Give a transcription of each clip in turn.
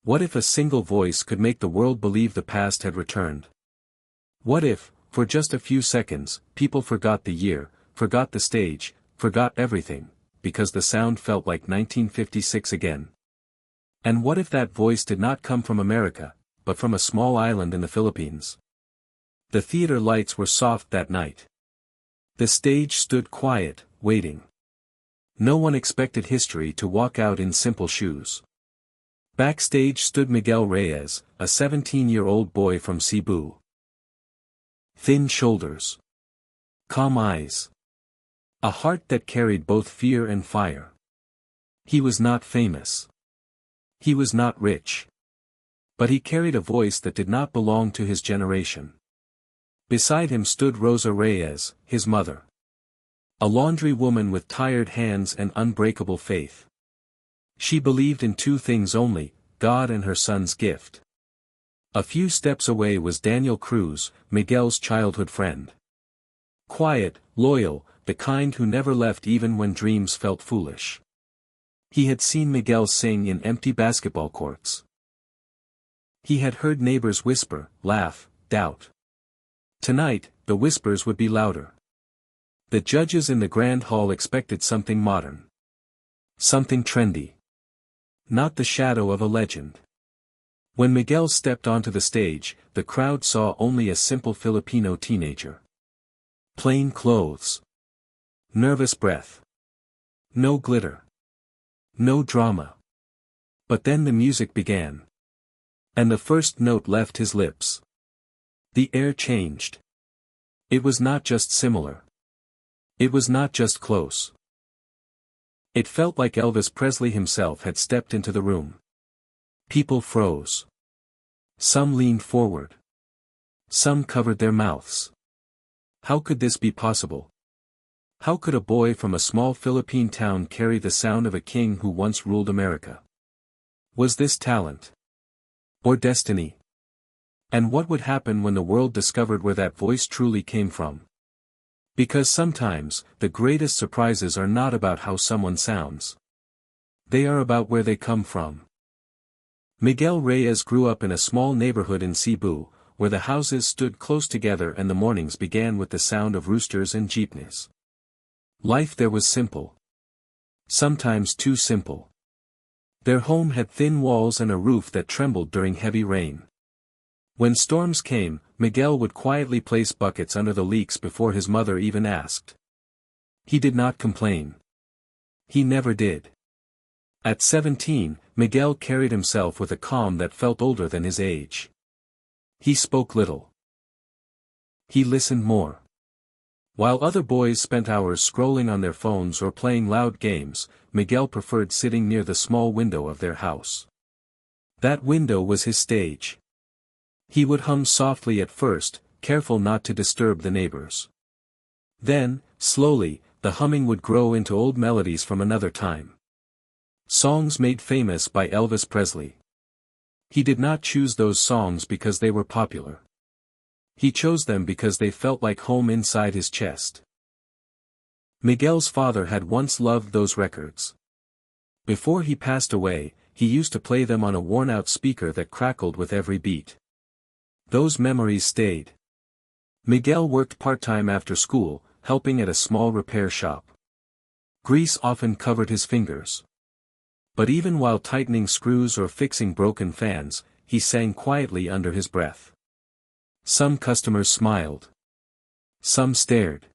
What if a single voice could make the world believe the past had returned? What if, for just a few seconds, people forgot the year, forgot the stage, forgot everything, because the sound felt like 1956 again? And what if that voice did not come from America, but from a small island in the Philippines? The theater lights were soft that night. The stage stood quiet, waiting. No one expected history to walk out in simple shoes. Backstage stood Miguel Reyes, a 17-year-old boy from Cebu. Thin shoulders. Calm eyes. A heart that carried both fear and fire. He was not famous. He was not rich. But he carried a voice that did not belong to his generation. Beside him stood Rosa Reyes, his mother. A laundry woman with tired hands and unbreakable faith. She believed in two things only, God and her son's gift. A few steps away was Daniel Cruz, Miguel's childhood friend. Quiet, loyal, the kind who never left even when dreams felt foolish. He had seen Miguel sing in empty basketball courts. He had heard neighbors whisper, laugh, doubt. Tonight, the whispers would be louder. The judges in the grand hall expected something modern. Something trendy. Not the shadow of a legend. When Miguel stepped onto the stage, the crowd saw only a simple Filipino teenager. Plain clothes. Nervous breath. No glitter. No drama. But then the music began. And the first note left his lips. The air changed. It was not just similar. It was not just close. It felt like Elvis Presley himself had stepped into the room. People froze. Some leaned forward. Some covered their mouths. How could this be possible? How could a boy from a small Philippine town carry the sound of a king who once ruled America? Was this talent? Or destiny? And what would happen when the world discovered where that voice truly came from? Because sometimes, the greatest surprises are not about how someone sounds. They are about where they come from. Miguel Reyes grew up in a small neighborhood in Cebu, where the houses stood close together and the mornings began with the sound of roosters and jeepneys. Life there was simple. Sometimes too simple. Their home had thin walls and a roof that trembled during heavy rain. When storms came, Miguel would quietly place buckets under the leaks before his mother even asked. He did not complain. He never did. At 17, Miguel carried himself with a calm that felt older than his age. He spoke little. He listened more. While other boys spent hours scrolling on their phones or playing loud games, Miguel preferred sitting near the small window of their house. That window was his stage. He would hum softly at first, careful not to disturb the neighbors. Then, slowly, the humming would grow into old melodies from another time. Songs made famous by Elvis Presley. He did not choose those songs because they were popular. He chose them because they felt like home inside his chest. Miguel's father had once loved those records. Before he passed away, he used to play them on a worn-out speaker that crackled with every beat. Those memories stayed. Miguel worked part-time after school, helping at a small repair shop. Grease often covered his fingers. But even while tightening screws or fixing broken fans, he sang quietly under his breath. Some customers smiled. Some stared.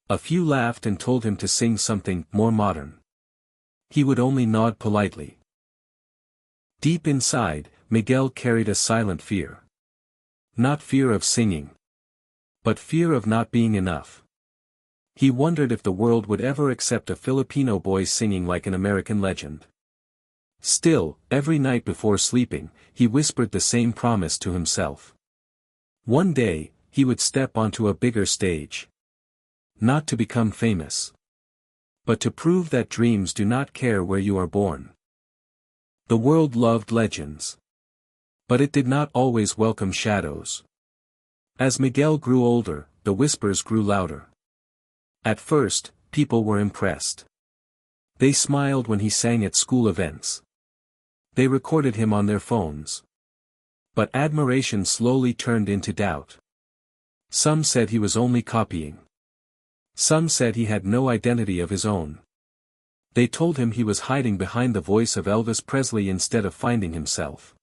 A few laughed and told him to sing something more modern. He would only nod politely. Deep inside, Miguel carried a silent fear. Not fear of singing. But fear of not being enough. He wondered if the world would ever accept a Filipino boy singing like an American legend. Still, every night before sleeping, he whispered the same promise to himself. One day, he would step onto a bigger stage. Not to become famous. But to prove that dreams do not care where you are born. The world loved legends. But it did not always welcome shadows. As Miguel grew older, the whispers grew louder. At first, people were impressed. They smiled when he sang at school events. They recorded him on their phones. But admiration slowly turned into doubt. Some said he was only copying. Some said he had no identity of his own. They told him he was hiding behind the voice of Elvis Presley instead of finding himself.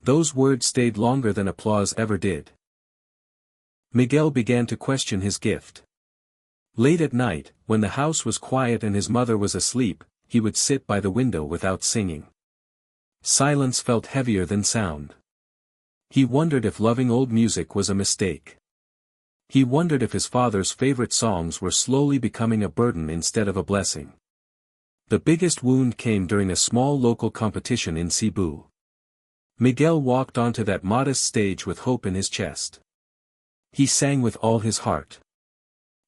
Those words stayed longer than applause ever did. Miguel began to question his gift. Late at night, when the house was quiet and his mother was asleep, he would sit by the window without singing. Silence felt heavier than sound. He wondered if loving old music was a mistake. He wondered if his father's favorite songs were slowly becoming a burden instead of a blessing. The biggest wound came during a small local competition in Cebu. Miguel walked onto that modest stage with hope in his chest. He sang with all his heart.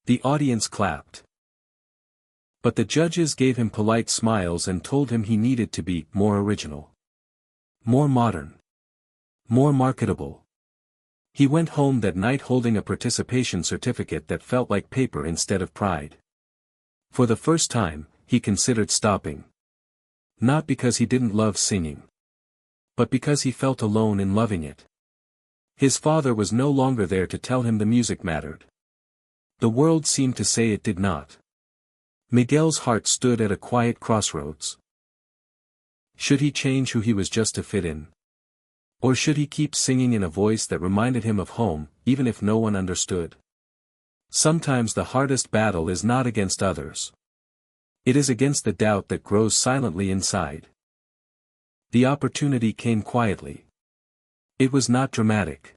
The audience clapped. But the judges gave him polite smiles and told him he needed to be more original. More modern. More marketable. He went home that night holding a participation certificate that felt like paper instead of pride. For the first time, he considered stopping. Not because he didn't love singing. But because he felt alone in loving it. His father was no longer there to tell him the music mattered. The world seemed to say it did not. Miguel's heart stood at a quiet crossroads. Should he change who he was just to fit in? Or should he keep singing in a voice that reminded him of home, even if no one understood? Sometimes the hardest battle is not against others. It is against the doubt that grows silently inside. The opportunity came quietly. It was not dramatic.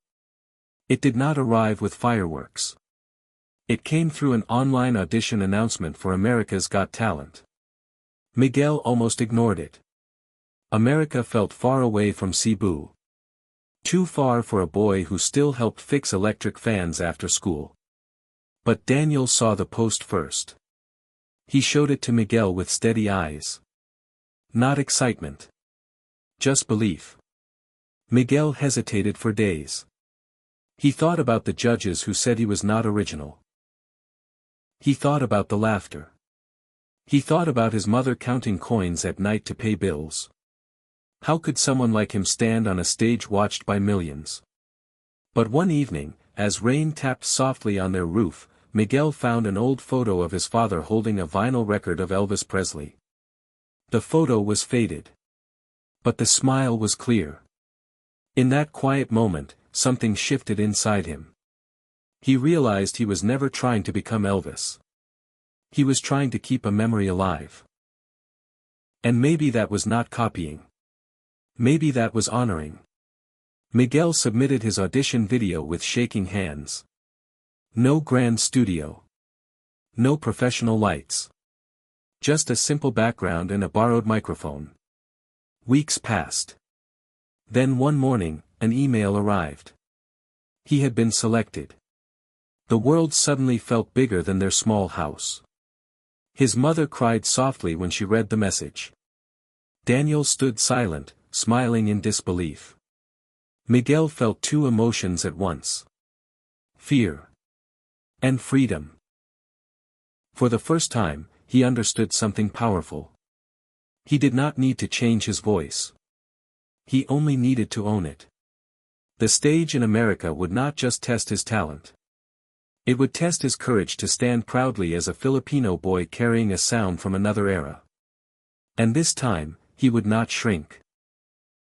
It did not arrive with fireworks. It came through an online audition announcement for America's Got Talent. Miguel almost ignored it. America felt far away from Cebu. Too far for a boy who still helped fix electric fans after school. But Daniel saw the post first. He showed it to Miguel with steady eyes. Not excitement. Just belief. Miguel hesitated for days. He thought about the judges who said he was not original. He thought about the laughter. He thought about his mother counting coins at night to pay bills. How could someone like him stand on a stage watched by millions? But one evening, as rain tapped softly on their roof, Miguel found an old photo of his father holding a vinyl record of Elvis Presley. The photo was faded. But the smile was clear. In that quiet moment, something shifted inside him. He realized he was never trying to become Elvis. He was trying to keep a memory alive. And maybe that was not copying. Maybe that was honoring. Miguel submitted his audition video with shaking hands. No grand studio. No professional lights. Just a simple background and a borrowed microphone. Weeks passed. Then one morning, an email arrived. He had been selected. The world suddenly felt bigger than their small house. His mother cried softly when she read the message. Daniel stood silent, smiling in disbelief. Miguel felt two emotions at once. Fear. And freedom. For the first time, he understood something powerful. He did not need to change his voice. He only needed to own it. The stage in America would not just test his talent. It would test his courage to stand proudly as a Filipino boy carrying a sound from another era. And this time, he would not shrink.